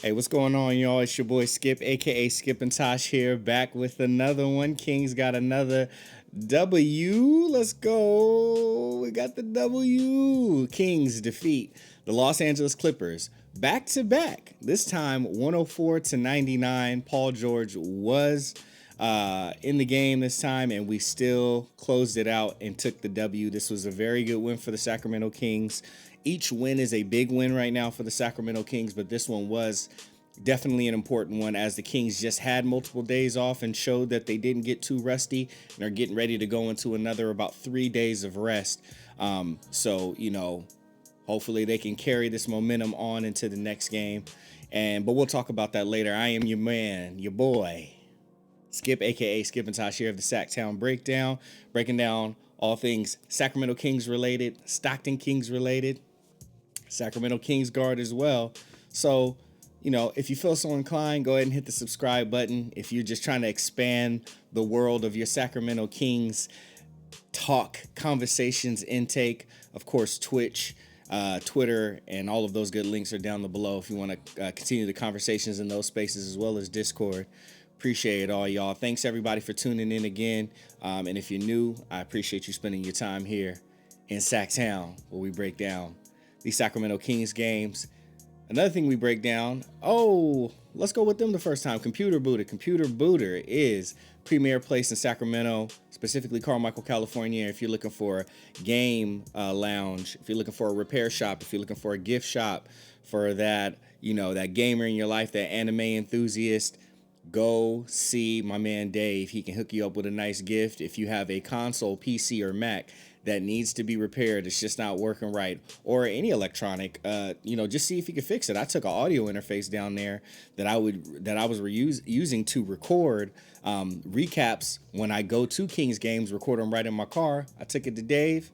Hey, what's going on, y'all? It's your boy Skip, aka Skip and Tosh here, back with another one. Kings got another W. Let's go. We got the W. Kings defeat the Los Angeles Clippers back to back. This time 104-99. Paul George was in the game this time, and we still closed it out and took the W. This was a very good win for the Sacramento Kings. Each win is a big win right now for the Sacramento Kings, but this one was definitely an important one as the Kings just had multiple days off and showed that they didn't get too rusty and are getting ready to go into another about 3 days of rest. So, hopefully they can carry this momentum on into the next game. But we'll talk about that later. I am your man, your boy, Skip, aka Skip and Tosh here of the Sacktown Breakdown, breaking down all things Sacramento Kings related, Stockton Kings related, Sacramento Kings guard as well. So, if you feel so inclined, go ahead and hit the subscribe button. If you're just trying to expand the world of your Sacramento Kings talk, conversations, intake, of course, Twitch, Twitter, and all of those good links are down below if you want to continue the conversations in those spaces, as well as Discord. Appreciate it all, y'all. Thanks, everybody, for tuning in again. And if you're new, I appreciate you spending your time here in Sacktown, where we break down these Sacramento Kings games. Another thing we break down, let's go with them the first time. Computer Booter. Computer Booter is premier place in Sacramento, specifically Carmichael, California. If you're looking for a game lounge, if you're looking for a repair shop, if you're looking for a gift shop for that, that gamer in your life, that anime enthusiast, go see my man Dave. He can hook you up with a nice gift. If you have a console, PC, or Mac that needs to be repaired, it's just not working right, or any electronic, just see if you can fix it. I took an audio interface down there that I was using to record recaps when I go to Kings games, record them right in my car. I took it to Dave.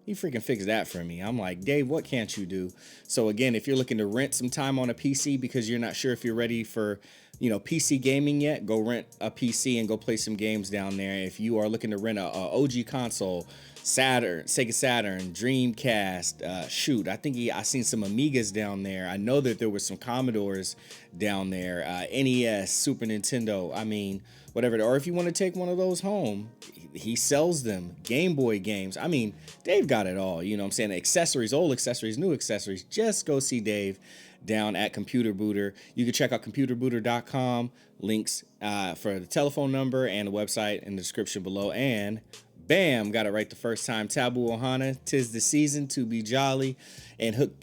He freaking fixed that for me. I'm like, Dave, what can't you do? So again, if you're looking to rent some time on a PC because you're not sure if you're ready for PC gaming yet, go rent a PC and go play some games down there. If you are looking to rent a OG console, Sega Saturn, Dreamcast, I seen some Amigas down there. I know that there were some Commodores down there, NES, Super Nintendo, whatever. Or if you want to take one of those home, he sells them. Game Boy games. Dave got it all. Accessories, old accessories, new accessories. Just go see Dave down at Computer Booter. You can check out computerbooter.com. Links for the telephone number and the website in the description below. And bam, got it right the first time. Tabu, Ohana, 'tis the season to be jolly and hook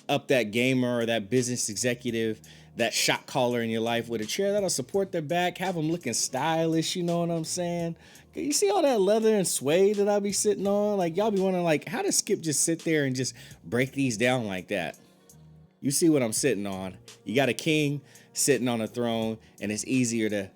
up that gamer or that business executive, that shot caller in your life with a chair that'll support their back, have them looking stylish, you know what I'm saying? You see all that leather and suede that I'll be sitting on? Like, y'all be wondering, how does Skip just sit there and just break these down like that? You see what I'm sitting on. You got a king sitting on a throne, and it's easier to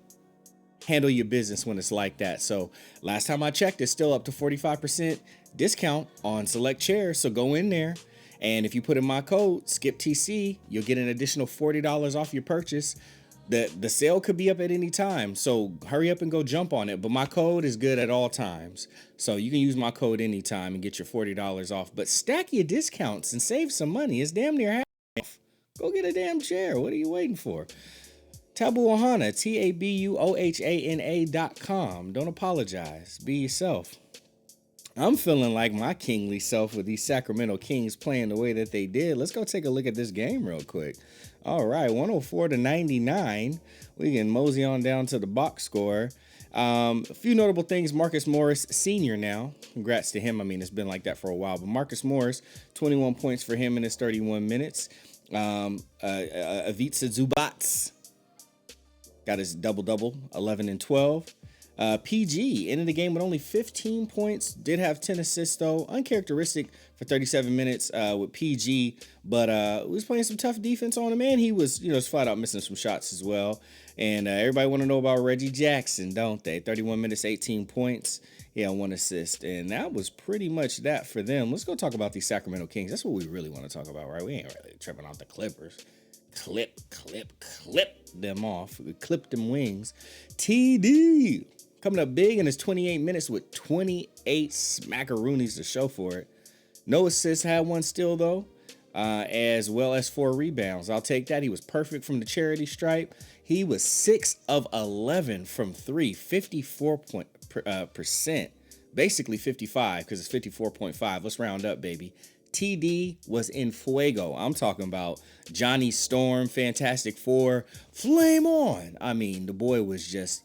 handle your business when it's like that. So last time I checked, it's still up to 45% discount on select chairs. So go in there, and if you put in my code SKIPTC, you'll get an additional $40 off your purchase. The sale could be up at any time, so hurry up and go jump on it. But my code is good at all times, so you can use my code anytime and get your $40 off. But stack your discounts and save some money. It's damn near half. Go get a damn chair. What are you waiting for? Tabu Ohana, TABUOHANA.com. Don't apologize. Be yourself. I'm feeling like my kingly self with these Sacramento Kings playing the way that they did. Let's go take a look at this game real quick. All right, 104-99. We can mosey on down to the box score. A few notable things. Marcus Morris, senior now. Congrats to him. It's been like that for a while. But Marcus Morris, 21 points for him in his 31 minutes. Ivica Zubac got his double-double, 11 and 12. PG ended the game with only 15 points. Did have 10 assists, though. Uncharacteristic for 37 minutes with PG. But was playing some tough defense on him. And he was, flat out missing some shots as well. And everybody want to know about Reggie Jackson, don't they? 31 minutes, 18 points. Yeah, 1 assist. And that was pretty much that for them. Let's go talk about these Sacramento Kings. That's what we really want to talk about, right? We ain't really tripping off the Clippers. Clip them off. We clip them wings. TD coming up big in his 28 minutes with 28 smackaroonies to show for it. No assists, had one still though. as well as 4 rebounds. I'll take that. He was perfect from the charity stripe. He was 6 of 11 from 3, 54%. Basically 55 because it's 54.5. Let's round up, baby. TD was in fuego. I'm talking about Johnny Storm, Fantastic Four, flame on. I mean, the boy was just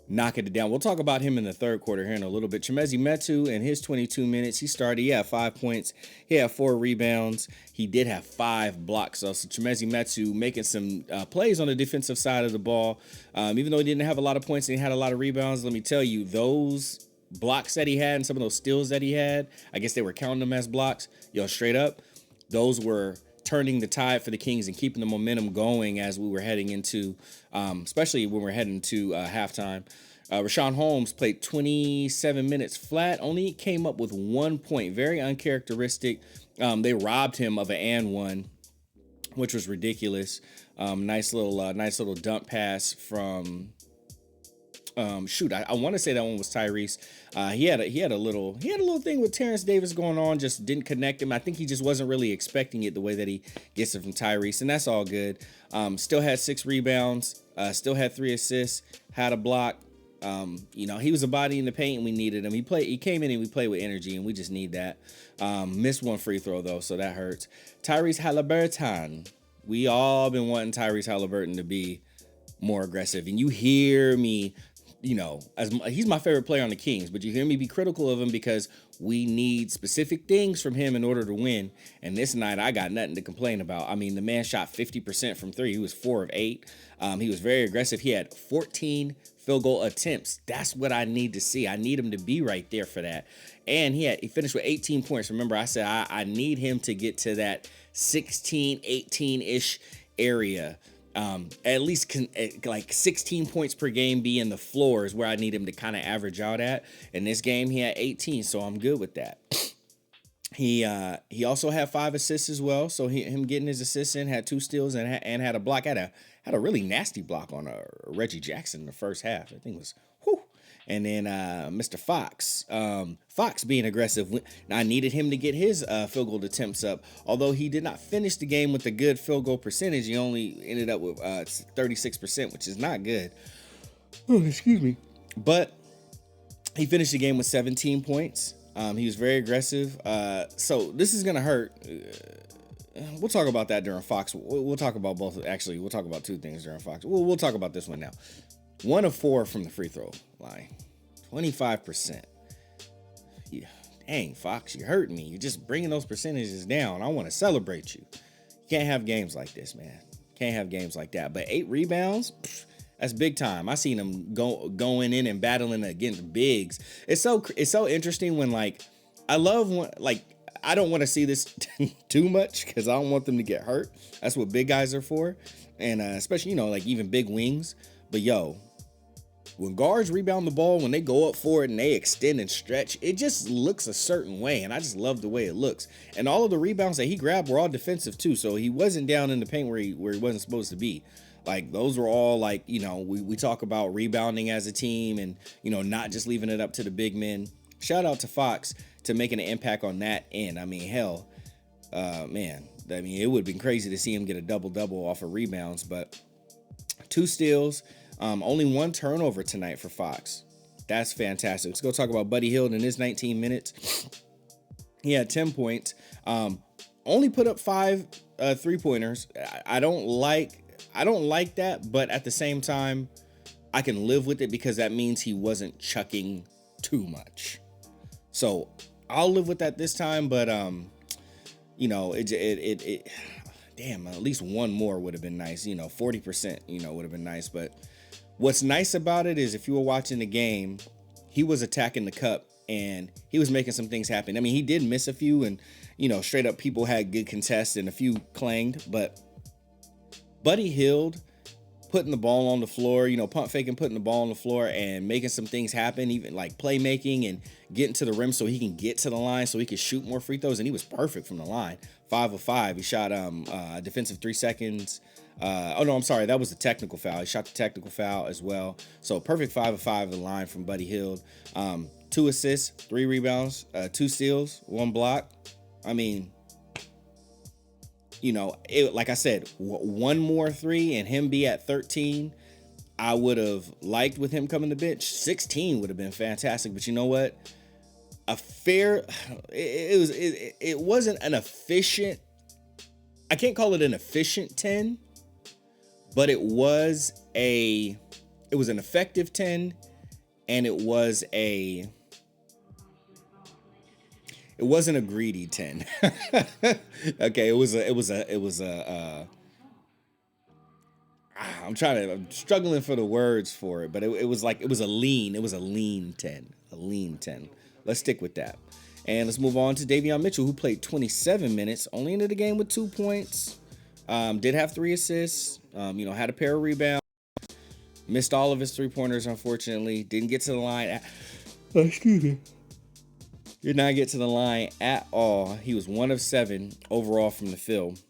knocking it down. We'll talk about him in the third quarter here in a little bit. Chimezie Metu in his 22 minutes, he started. He had 5 points. He had 4 rebounds. He did have 5 blocks. So Chimezie Metu making some plays on the defensive side of the ball. Even though he didn't have a lot of points and he had a lot of rebounds, let me tell you, those blocks that he had and some of those steals that he had, I guess they were counting them as blocks. Yo, straight up, those were turning the tide for the Kings and keeping the momentum going as we were heading into, especially when we're heading to halftime. Rashawn Holmes played 27 minutes flat, only came up with 1 point, very uncharacteristic. They robbed him of an and one, which was ridiculous. Nice little dump pass from. I want to say that one was Tyrese. He had a little thing with Terrence Davis going on, just didn't connect him. I think he just wasn't really expecting it the way that he gets it from Tyrese, and that's all good. Still had 6 rebounds, still had 3 assists, had a block. He was a body in the paint and we needed him. He came in and we played with energy and we just need that. Missed 1 free throw though, so that hurts. Tyrese Haliburton. We all been wanting Tyrese Haliburton to be more aggressive, and you hear me, he's my favorite player on the Kings, but you hear me be critical of him because we need specific things from him in order to win. And this night, I got nothing to complain about. I mean, the man shot 50% from 3. He was 4 of 8. He was very aggressive. He had 14 field goal attempts. That's what I need to see. I need him to be right there for that. And he finished with 18 points. Remember, I said I need him to get to that 16, 18-ish area. At least like 16 points per game being the floor is where I need him to kind of average out at. In this game, he had 18, so I'm good with that. He also had 5 assists as well. So him getting his assists in, had 2 steals and had a block. Had a really nasty block on Reggie Jackson in the first half. I think it was whew. And then Mr. Fox. Fox being aggressive. I needed him to get his field goal attempts up. Although he did not finish the game with a good field goal percentage. He only ended up with 36%, which is not good. Oh, excuse me. But he finished the game with 17 points. He was very aggressive. So this is going to hurt. We'll talk about that during Fox. We'll talk about both. Actually, we'll talk about 2 things during Fox. We'll talk about this one now. 1 of 4 from the free throw line, 25%. Yeah, dang, Fox, you're hurting me. You're just bringing those percentages down. I want to celebrate you. You can't have games like this, man. Can't have games like that. But 8 rebounds, that's big time. I seen him going in and battling against bigs. It's so interesting when I don't want to see this too much because I don't want them to get hurt. That's what big guys are for, and especially even big wings. But when guards rebound the ball, when they go up for it and they extend and stretch, it just looks a certain way, and I just love the way it looks. And all of the rebounds that he grabbed were all defensive too, so he wasn't down in the paint where he wasn't supposed to be. Like, those were all we talk about rebounding as a team and not just leaving it up to the big men. Shout out to Fox to making an impact on that end. I mean, hell, it would have been crazy to see him get a double-double off of rebounds, but 2 steals. Only 1 turnover tonight for Fox. That's fantastic. Let's go talk about Buddy Hield in his 19 minutes. He had 10 points. Only put up 5 3-pointers. I don't like that, but at the same time, I can live with it because that means he wasn't chucking too much. So I'll live with that this time, but damn, at least 1 more would have been nice. 40%, would have been nice. But what's nice about it is if you were watching the game, he was attacking the cup and he was making some things happen. I mean, he did miss a few and, straight up people had good contests and a few clanged. But Buddy Hield putting the ball on the floor, pump faking, putting the ball on the floor and making some things happen, even like playmaking and getting to the rim so he can get to the line so he can shoot more free throws. And he was perfect from the line. 5 of 5. He shot defensive 3 seconds. That was the technical foul. He shot the technical foul as well. So perfect 5 of 5 of the line from Buddy Hield. 2 assists, 3 rebounds, 2 steals, 1 block. I mean, you know, like I said, one more three and him be at 13, I would have liked with him coming to bench. 16 would have been fantastic. But you know what? It wasn't an efficient, I can't call it an efficient 10, but it was an effective 10, and it wasn't a greedy 10. Okay, I'm struggling for the words for it, but it was a lean 10. A lean 10. Let's stick with that. And let's move on to Daveon Mitchell, who played 27 minutes, only ended the game with 2 points. Did have 3 assists, had a pair of rebounds, missed all of his 3-pointers, unfortunately. Didn't get to the line. Excuse me. Did not get to the line at all. He was 1 of 7 overall from the field.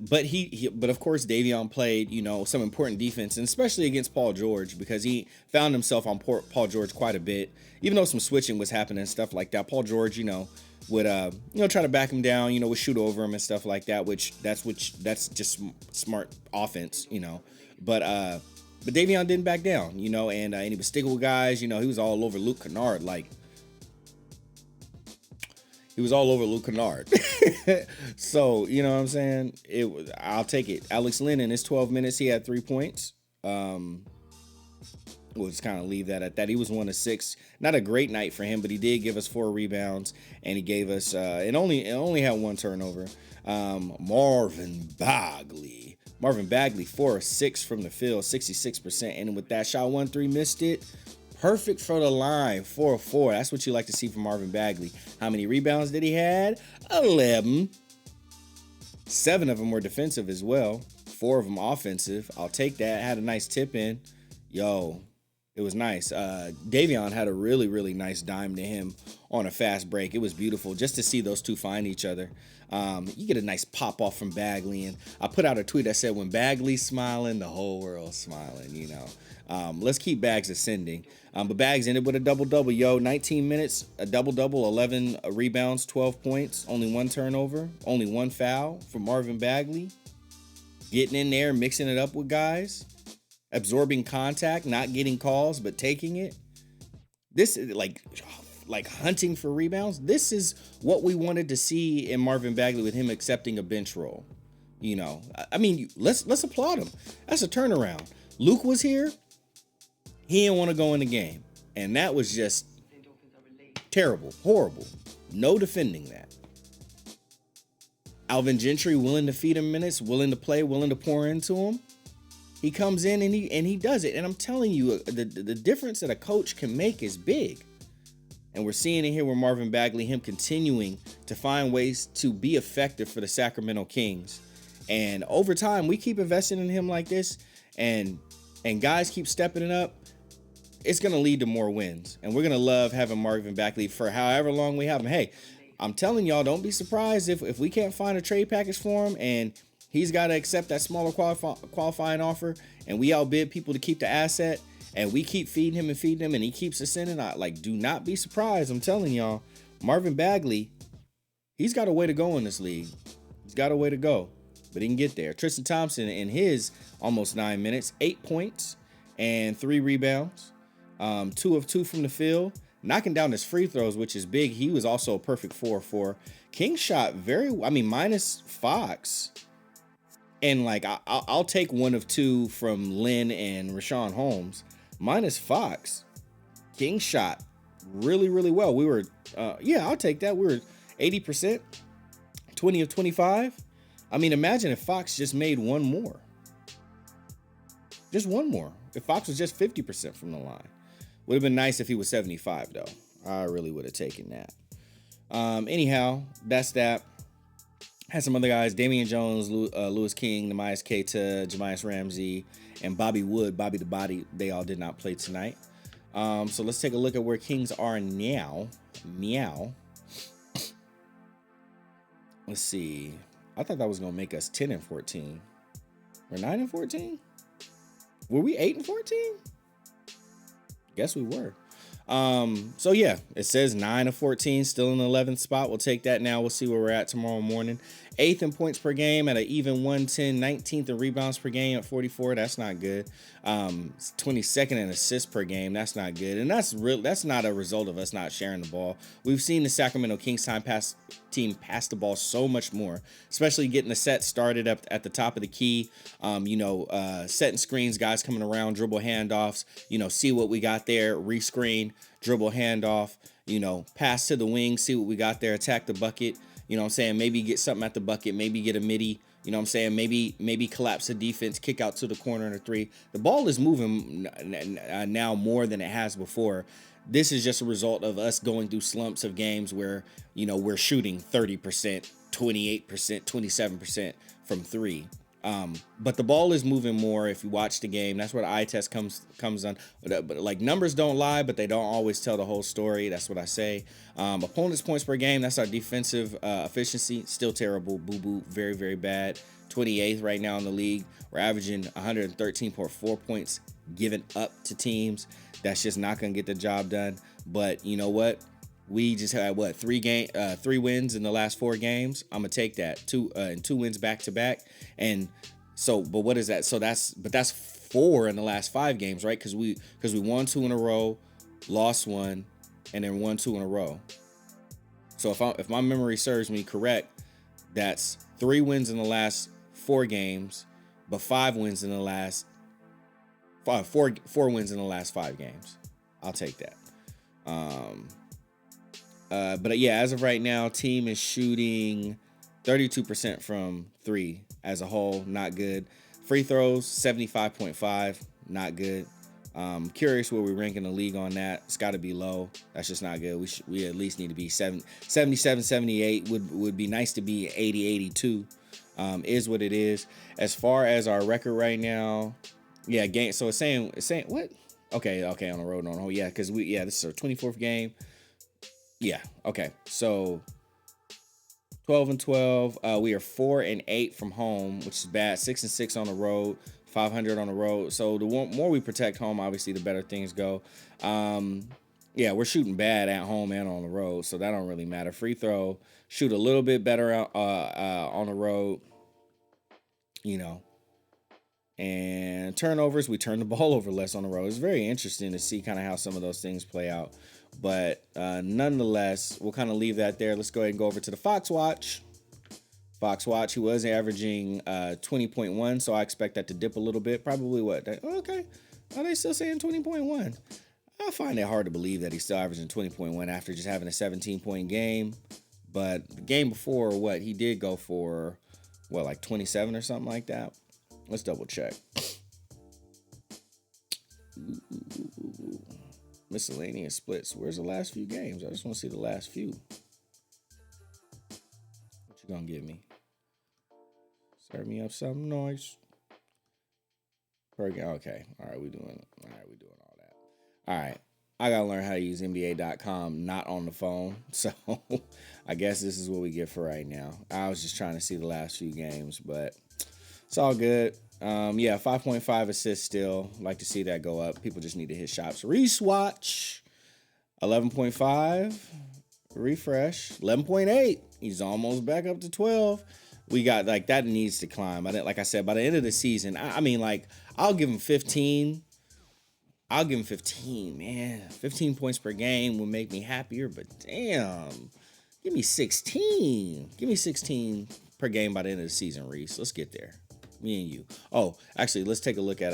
But of course, Daveon played, some important defense, and especially against Paul George, because he found himself on Paul George quite a bit, even though some switching was happening and stuff like that. Paul George, would try to back him down, would shoot over him and stuff like that, which that's just smart offense, But Daveon didn't back down, and he was sticking with guys, he was all over Luke Kennard, He was all over Luke Kennard. So, you know what I'm saying? I'll take it. Alex Len, in his 12 minutes, he had 3 points. We'll just kind of leave that at that. He was 1 of 6. Not a great night for him, but he did give us 4 rebounds, and he gave us it only had 1 turnover. Marvin Bagley, 4 of 6 from the field, 66%. And with that shot, 1-3, missed it. Perfect for the line, 4 of 4. That's what you like to see from Marvin Bagley. How many rebounds did he have? 11. 7 of them were defensive as well. 4 of them offensive. I'll take that. Had a nice tip in. Yo, it was nice. Daveon had a really, really nice dime to him on a fast break. It was beautiful just to see those two find each other. You get a nice pop off from Bagley, and I put out a tweet that said, when Bagley's smiling, the whole world's smiling, Let's keep Bags ascending. But Bags ended with a double-double, 19 minutes, a double-double, 11 rebounds, 12 points, only 1 turnover, only 1 foul for Marvin Bagley. Getting in there, mixing it up with guys, absorbing contact, not getting calls, but taking it. This is like hunting for rebounds. This is what we wanted to see in Marvin Bagley with him accepting a bench role. Let's applaud him. That's a turnaround. Luke was here. He didn't want to go in the game. And that was just terrible, horrible. No defending that. Alvin Gentry willing to feed him minutes, willing to play, willing to pour into him. He comes in and he does it. And I'm telling you, the difference that a coach can make is big. And we're seeing it here with Marvin Bagley, him continuing to find ways to be effective for the Sacramento Kings. And over time, we keep investing in him like this, and guys keep stepping it up, it's going to lead to more wins. And we're going to love having Marvin Bagley for however long we have him. Hey, I'm telling y'all, don't be surprised if we can't find a trade package for him and he's got to accept that smaller qualifying offer, and we outbid people to keep the asset, and we keep feeding him and he keeps ascending. Do not be surprised. I'm telling y'all, Marvin Bagley, he's got a way to go in this league. He's got a way to go, but he can get there. Tristan Thompson, in his almost 9 minutes, 8 points and 3 rebounds, 2 of 2 from the field, knocking down his free throws, which is big. He was also a perfect 4-4. King shot minus Fox. And I'll take 1 of 2 from Lynn and Rashawn Holmes. Minus Fox, King shot really, really well. We were, I'll take that. We were 80%, 20 of 25. Imagine if Fox just made 1 more. Just 1 more. If Fox was just 50% from the line. Would have been nice if he was 75, though. I really would have taken that. Anyhow, that's that. Had some other guys, Damian Jones, Lewis King, Namias Keita, Jamias Ramsey, and Bobby Wood, Bobby the Body. They all did not play tonight. So let's take a look at where Kings are now. Meow. Let's see. I thought that was going to make us 10 and 14. We're 9 and 14? Were we 8 and 14? Guess we were. So yeah, it says 9 of 14, still in the 11th spot. We'll take that now. We'll see where we're at tomorrow morning. 8th in points per game at an even 110, 19th in rebounds per game at 44. That's not good. 22nd in assists per game. That's not good. And that's not a result of us not sharing the ball. We've seen the Sacramento Kings team pass the ball so much more, especially getting the set started up at the top of the key. Setting screens, guys coming around, dribble handoffs, see what we got there, rescreen, dribble handoff, pass to the wing, see what we got there, attack the bucket. You know what I'm saying? Maybe get something at the bucket, maybe get a midi. You know what I'm saying? Maybe collapse the defense, kick out to the corner and a three. The ball is moving now more than it has before. This is just a result of us going through slumps of games where, we're shooting 30%, 28%, 27% from three. But the ball is moving more if you watch the game. That's what eye test comes on. But like, numbers don't lie, but they don't always tell the whole story. That's what I say. Opponents' points per game, that's our defensive efficiency. Still terrible. Boo-boo. Very, very bad. 28th right now in the league. We're averaging 113.4 points given up to teams. That's just not going to get the job done. But you know what? We just had three wins in the last 4 games. I'm gonna take that. 2 wins back to back. And so, but what is that? So that's 4 in the last 5 games, right? Because we won 2 in a row, lost 1, and then won 2 in a row. So if my memory serves me correct, that's 3 wins in the last 4 games, but 4 wins in the last 5 games. I'll take that. But yeah, as of right now, team is shooting 32% from 3 as a whole. Not good. Free throws, 75.5. Not good. Curious where we rank in the league on that. It's got to be low. That's just not good. We at least need to be 77, 78. Would be nice to be 80, 82. Is what it is. As far as our record right now, yeah, game. So it's saying what? Okay, on the road, on the whole. Yeah, because this is our 24th game. Yeah, okay. So 12-12. We are 4-8 from home, which is bad. 6-6 on the road, 500 on the road. So the more we protect home, obviously, the better things go. Yeah, we're shooting bad at home and on the road, so that don't really matter. Free throw, shoot a little bit better on the road, And turnovers, we turn the ball over less on the road. It's very interesting to see kind of how some of those things play out. But nonetheless, we'll kind of leave that there. Let's go ahead and go over to the Fox Watch. Fox Watch, who was averaging 20.1, so I expect that to dip a little bit. Probably what? Okay. Are they still saying 20.1? I find it hard to believe that he's still averaging 20.1 after just having a 17-point game. But the game before, he did go for, like 27 or something like that? Let's double check. Ooh. Miscellaneous splits. Where's the last few games? I just want to see the last few. What you gonna give me? Serve me up something nice. Okay. All right, we doing all that. All right. I gotta learn how to use NBA.com not on the phone. So I guess this is what we get for right now. I was just trying to see the last few games, but it's all good. 5.5 assists still. Like to see that go up. People just need to hit shots. Reese Watch, 11.5. Refresh, 11.8. He's almost back up to 12. We got, that needs to climb. Like I said, by the end of the season, I'll give him 15. I'll give him 15, man. 15 points per game will make me happier, but damn. Give me 16. Give me 16 per game by the end of the season, Reese. Let's get there. Me and you. Oh, actually, let's take a look at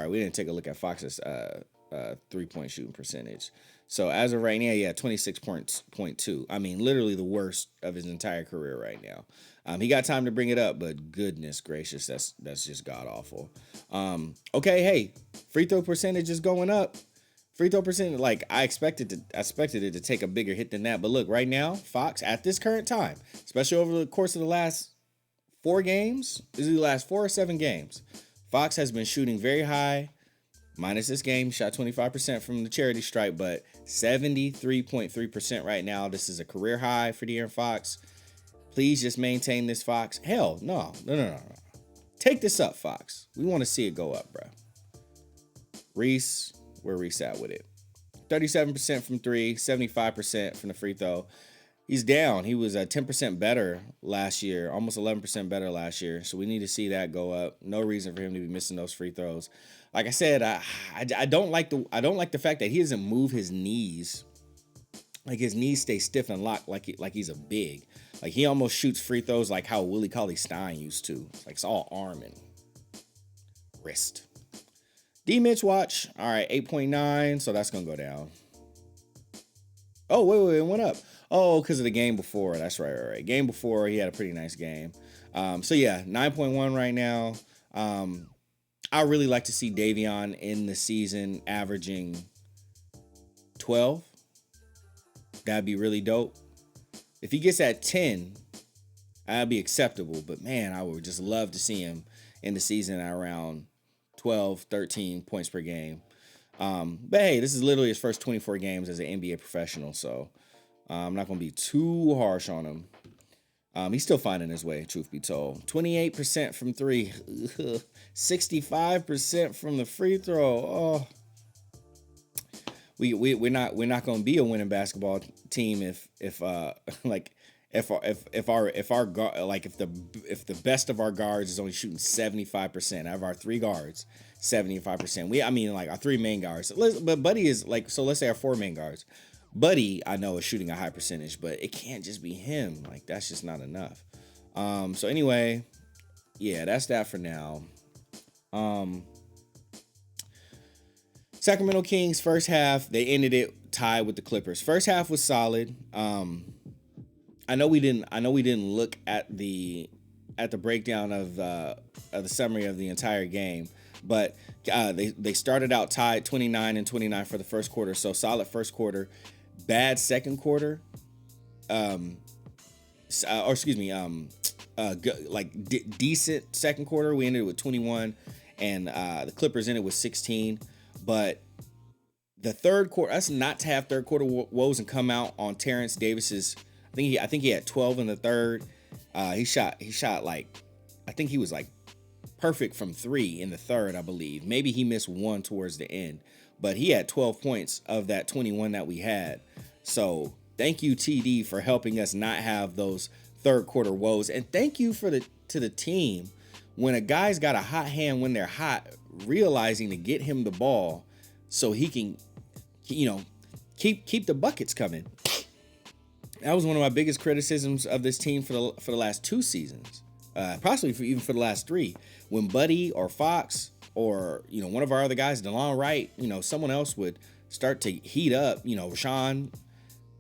we didn't take a look at Fox's 3-point shooting percentage. So as of right now, 26.2. Literally the worst of his entire career right now. He got time to bring it up, but goodness gracious, that's just god awful. Okay, hey, free throw percentage is going up. Free throw percentage, I expected it to take a bigger hit than that. But look, right now, Fox at this current time, especially over the course of the last 4 games, is it the last 4 or 7 games? Fox has been shooting very high, minus this game, shot 25% from the charity stripe, but 73.3% right now. This is a career high for De'Aaron Fox. Please just maintain this, Fox. Hell, no. Take this up, Fox. We want to see it go up, bro. Reese, where Reese at with it? 37% from three, 75% from the free throw. He's down. He was 10% better last year, almost 11% better last year. So we need to see that go up. No reason for him to be missing those free throws. Like I said, I don't like the fact that he doesn't move his knees. Like his knees stay stiff and locked like he's a big. Like he almost shoots free throws like how Willie Cauley-Stein used to. Like it's all arm and wrist. D Mitch watch. All right, 8.9. So that's gonna go down. Oh, wait, it went up. Oh, because of the game before. That's right. Game before, he had a pretty nice game. So yeah, 9.1 right now. I really like to see Daveon in the season averaging 12. That'd be really dope. If he gets at 10, that'd be acceptable. But man, I would just love to see him in the season at around 12, 13 points per game. But hey, this is literally his first 24 games as an NBA professional, so I'm not going to be too harsh on him. He's still finding his way, truth be told. 28% from three, 65% from the free throw. Oh, we're not going to be a winning basketball team if the best of our guards is only shooting 75%. Out of our three guards, 75%. Our three main guards. But Buddy is so let's say our four main guards. Buddy, I know, is shooting a high percentage, but it can't just be him. Like, that's just not enough. So anyway, yeah, that's that for now. Sacramento Kings first half, they ended it tied with the Clippers. First half was solid. I know we didn't look at the breakdown of the summary of the entire game, but they started out tied 29-29 for the first quarter. So solid first quarter, bad second quarter. Decent second quarter. We ended with 21, and the Clippers ended with 16. But the third quarter, that's not to have third quarter woes and come out on Terrence Davis's. I think he had 12 in the third. He shot like, I think he was like perfect from three in the third, I believe. Maybe he missed one towards the end, but he had 12 points of that 21 that we had. So thank you, TD, for helping us not have those third quarter woes. And thank you to the team when a guy's got a hot hand when they're hot, realizing to get him the ball so he can, keep the buckets coming. That was one of my biggest criticisms of this team for the last two seasons, possibly even for the last three. When Buddy or Fox or one of our other guys, DeLon Wright, someone else would start to heat up, Rashawn,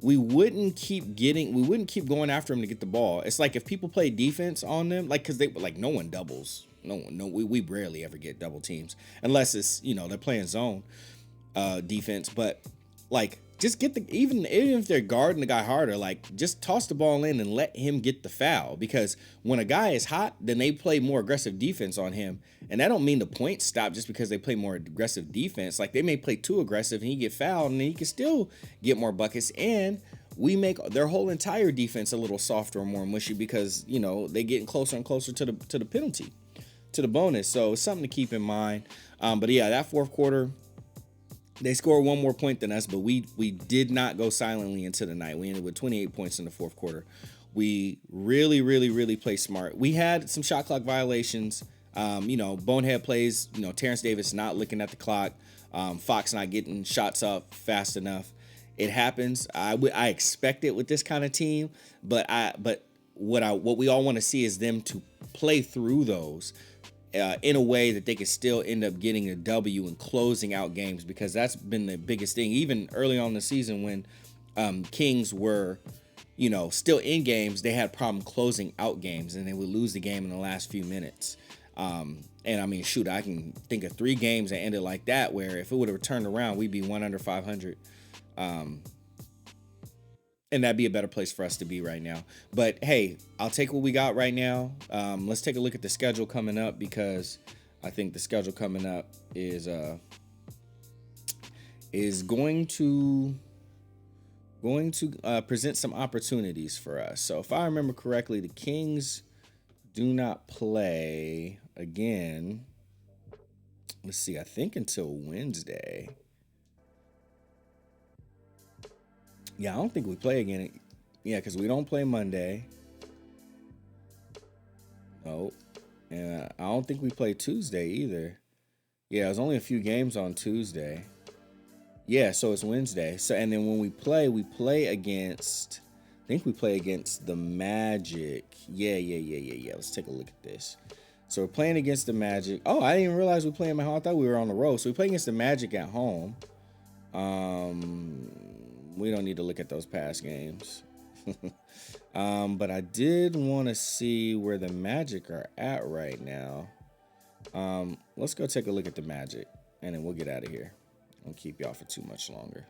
we wouldn't keep going after him to get the ball. It's like if people play defense on them, because no one doubles. We rarely ever get double teams unless it's, they're playing zone defense. But just get even if they're guarding the guy harder, just toss the ball in and let him get the foul. Because when a guy is hot, then they play more aggressive defense on him. And that don't mean the points stop just because they play more aggressive defense. Like they may play too aggressive and he get fouled and then he can still get more buckets. And we make their whole entire defense a little softer and more mushy because, they getting closer and closer to the penalty, to the bonus. So it's something to keep in mind. But yeah, that fourth quarter, they scored one more point than us, but we did not go silently into the night. We ended with 28 points in the fourth quarter. We really, really, really played smart. We had some shot clock violations. Bonehead plays, Terrence Davis not looking at the clock. Fox not getting shots up fast enough. It happens. I expect it with this kind of team, but what we all want to see is them to play through those in a way that they can still end up getting a W and closing out games, because that's been the biggest thing. Even early on in the season when Kings were, still in games, they had a problem closing out games and they would lose the game in the last few minutes. And I can think of 3 games that ended like that, where if it would have turned around, we'd be 1 under 500. And that'd be a better place for us to be right now. But hey, I'll take what we got right now. Let's take a look at the schedule coming up, because I think the schedule coming up is going to present some opportunities for us. So if I remember correctly, the Kings do not play again. Let's see, I think until Wednesday. Yeah, I don't think we play again. Yeah, because we don't play Monday. No. And I don't think we play Tuesday either. Yeah, there's only a few games on Tuesday. Yeah, so it's Wednesday. So and then when we play against. I think we play against the Magic. Yeah. Let's take a look at this. So we're playing against the Magic. Oh, I didn't realize we were playing at home. I thought we were on the road. So we play against the Magic at home. We don't need to look at those past games. But I did want to see where the Magic are at right now. Let's go take a look at the Magic, and then we'll get out of here. I won't keep y'all for too much longer.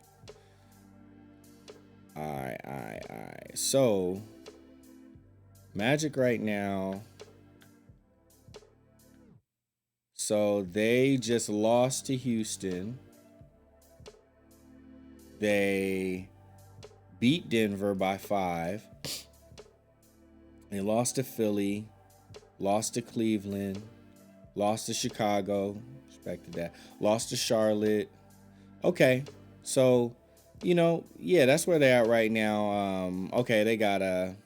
All right. So, Magic right now. So they just lost to Houston. They beat Denver by 5. They lost to Philly, lost to Cleveland, lost to Chicago, expected that, lost to Charlotte. Okay, so, yeah, that's where they're at right now. Okay, they got can't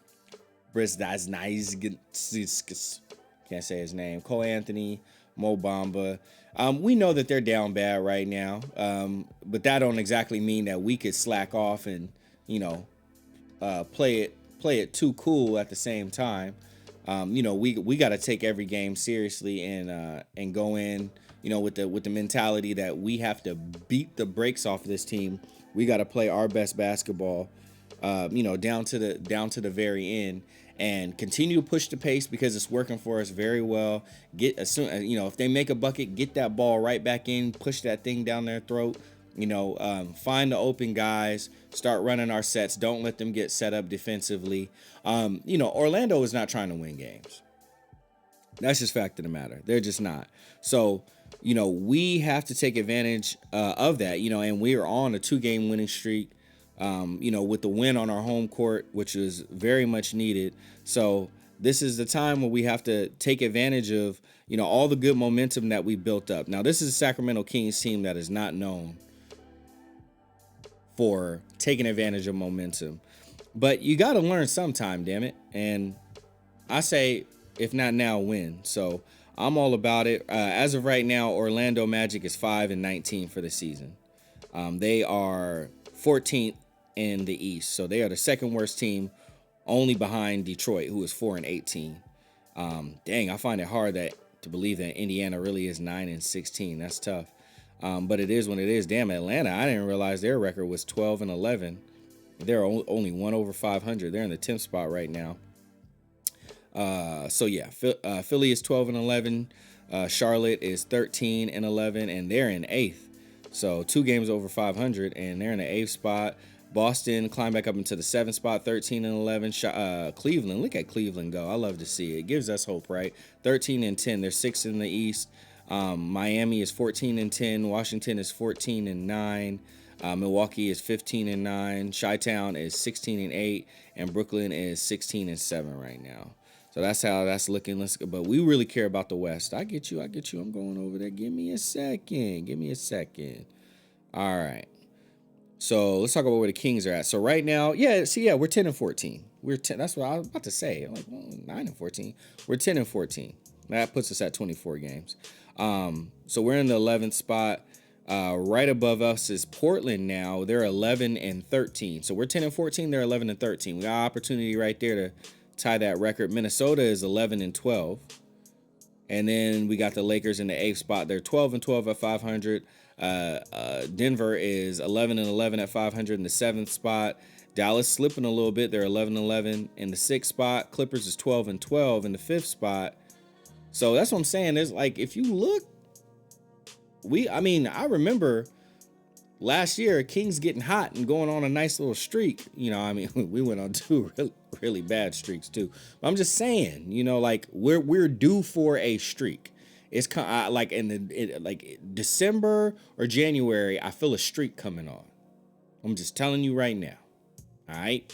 say his name, Cole Anthony, Mo Bamba. We know that they're down bad right now, but that don't exactly mean that we could slack off and, play it too cool at the same time. We got to take every game seriously and go in, with the mentality that we have to beat the brakes off of this team. We got to play our best basketball, down to the very end, and continue to push the pace because it's working for us very well. Get as soon, if they make a bucket, get that ball right back in, push that thing down their throat. Find the open guys, start running our sets. Don't let them get set up defensively. Orlando is not trying to win games. That's just fact of the matter. They're just not. So, we have to take advantage of that, and we are on a 2-game winning streak, with the win on our home court, which is very much needed. So this is the time where we have to take advantage of, all the good momentum that we built up. Now, this is a Sacramento Kings team that is not known for taking advantage of momentum, but you got to learn sometime, damn it. And I say, if not now, when. So I'm all about it. As of right now, Orlando Magic is 5-19 for the season. They are 14th in the East, so they are the second worst team, only behind Detroit, who is 4-18. Dang, I find it hard to believe that Indiana really is 9-16. That's tough. But it is what it is. Damn, Atlanta, I didn't realize their record was 12-11. They're only 1 over 500. They're in the 10th spot right now. Philly is 12-11. Charlotte is 13-11, and they're in 8th. So 2 games over 500, and they're in the 8th spot. Boston climbed back up into the 7th spot, 13-11. Cleveland, look at Cleveland go. I love to see it. It gives us hope, right? 13-10. They're 6th in the East. Miami is 14-10. Washington is 14-9. Milwaukee is 15-9. Chi-Town is 16-8, and Brooklyn is 16-7 right now. So that's how that's looking. But we really care about the West. I get you. I'm going over there. Give me a second. All right. So let's talk about where the Kings are at. So right now, we're 10-14. We're 10. That's what I was about to say. I'm like 9-14. We're 10-14. That puts us at 24 games. So we're in the 11th spot. Right above us is Portland now. They're 11-13. So we're 10-14. They're 11-13. We got an opportunity right there to tie that record. Minnesota is 11-12. And then we got the Lakers in the 8th spot. They're 12-12 at 500. Denver is 11-11 at 500 in the 7th spot. Dallas slipping a little bit. They're 11-11 in the 6th spot. Clippers is 12-12 in the 5th spot. So that's what I'm saying. There's if you look, I remember last year Kings getting hot and going on a nice little streak. We went on 2 really, really bad streaks too. But I'm just saying, we're due for a streak. It's December or January, I feel a streak coming on. I'm just telling you right now. All right.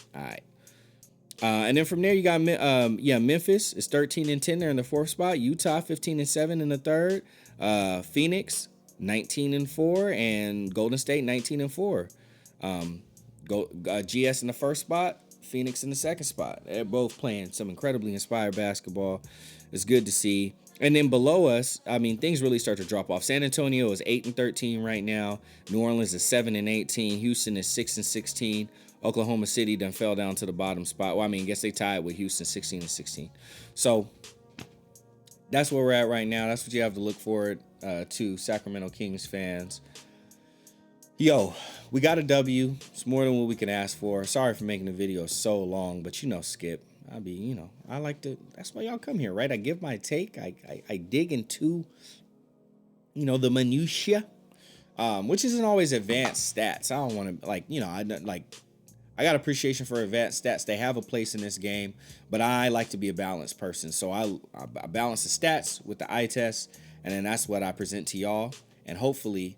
And then from there, you got Memphis is 13-10. They're in the 4th spot. Utah 15-7 in the 3rd. Phoenix 19-4, and Golden State 19-4. Go GS in the first spot, Phoenix in the second spot. They're both playing some incredibly inspired basketball. It's good to see. And then below us, I mean, things really start to drop off. San Antonio is 8-13 right now. New Orleans is 7-18. Houston is 6-16. Oklahoma City done fell down to the bottom spot. Well, I mean, I guess they tied with Houston 16-16. So that's where we're at right now. That's what you have to look forward to, Sacramento Kings fans. Yo, we got a W. It's more than what we can ask for. Sorry for making the video so long, but Skip, I like to, that's why y'all come here, right? I give my take. I dig into, the minutia, which isn't always advanced stats. I don't want to, I got appreciation for advanced stats. They have a place in this game, but I like to be a balanced person. So I balance the stats with the eye test, and then that's what I present to y'all. And hopefully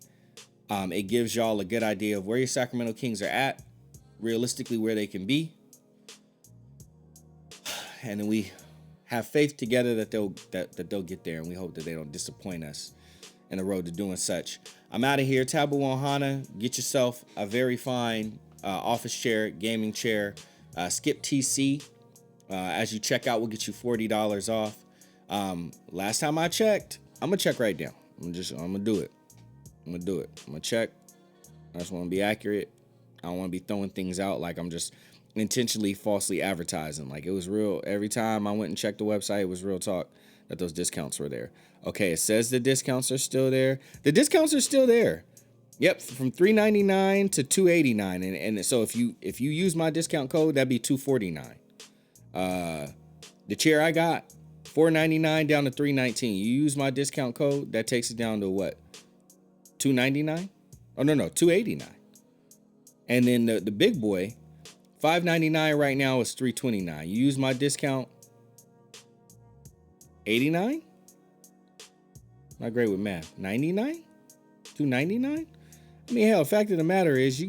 it gives y'all a good idea of where your Sacramento Kings are at, realistically where they can be. And then we have faith together that they'll get there, and we hope that they don't disappoint us in the road to doing such. I'm out of here. Tabu Ohana, get yourself a very fine office chair, gaming chair. Skip TC. As you check out, we'll get you $40 off. Last time I checked, I'm gonna check right now. I'm gonna do it. I'm gonna check. I just want to be accurate. I don't want to be throwing things out like I'm just intentionally falsely advertising. Like, it was real. Every time I went and checked the website, it was real talk that those discounts were there. Okay, it says the discounts are still there. The discounts are still there. Yep, from $399 to $289, and so if you use my discount code, that'd be $249. The chair I got, $499 down to $319. You use my discount code, that takes it down to what? $299? Oh no, $289. And then the big boy, $599 right now is $329. You use my discount, $89? Not great with math. $99? $299? I mean, hell, the fact of the matter is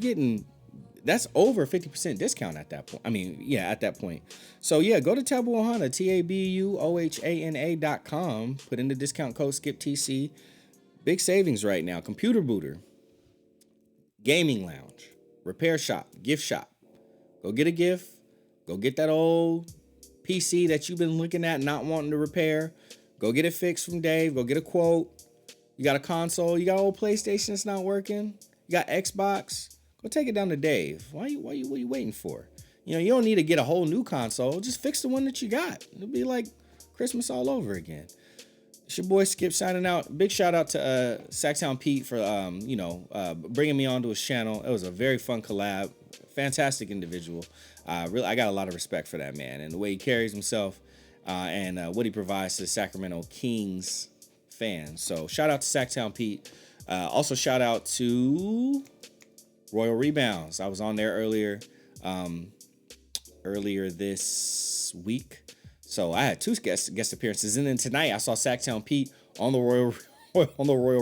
that's over 50% discount at that point. I mean, yeah, at that point. So yeah, go to Tabu Ohana, TabuOhana.com. Put in the discount code SkipTC. Big savings right now. Computer booter, gaming lounge, repair shop, gift shop. Go get a gift. Go get that old PC that you've been looking at not wanting to repair. Go get it fixed from Dave. Go get a quote. You got a console. You got an old PlayStation that's not working. You got Xbox. Go take it down to Dave. What are you waiting for? You don't need to get a whole new console. Just fix the one that you got. It'll be like Christmas all over again. It's your boy Skip signing out. Big shout out to Sacktown Pete for bringing me onto his channel. It was a very fun collab. Fantastic individual. I got a lot of respect for that man and the way he carries himself and what he provides to the Sacramento Kings fans. So shout out to Sacktown Pete. Also shout out to Royal Rebounds. I was on there earlier this week. So I had two guest appearances, and then tonight I saw Sacktown Pete on the Royal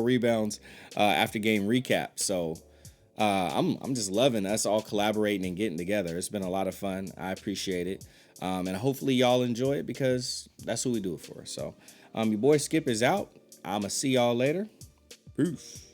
Rebounds after game recap. So I'm just loving us all collaborating and getting together. It's been a lot of fun. I appreciate it, and hopefully y'all enjoy it because that's who we do it for. So your boy Skip is out. I'ma see y'all later. Peace.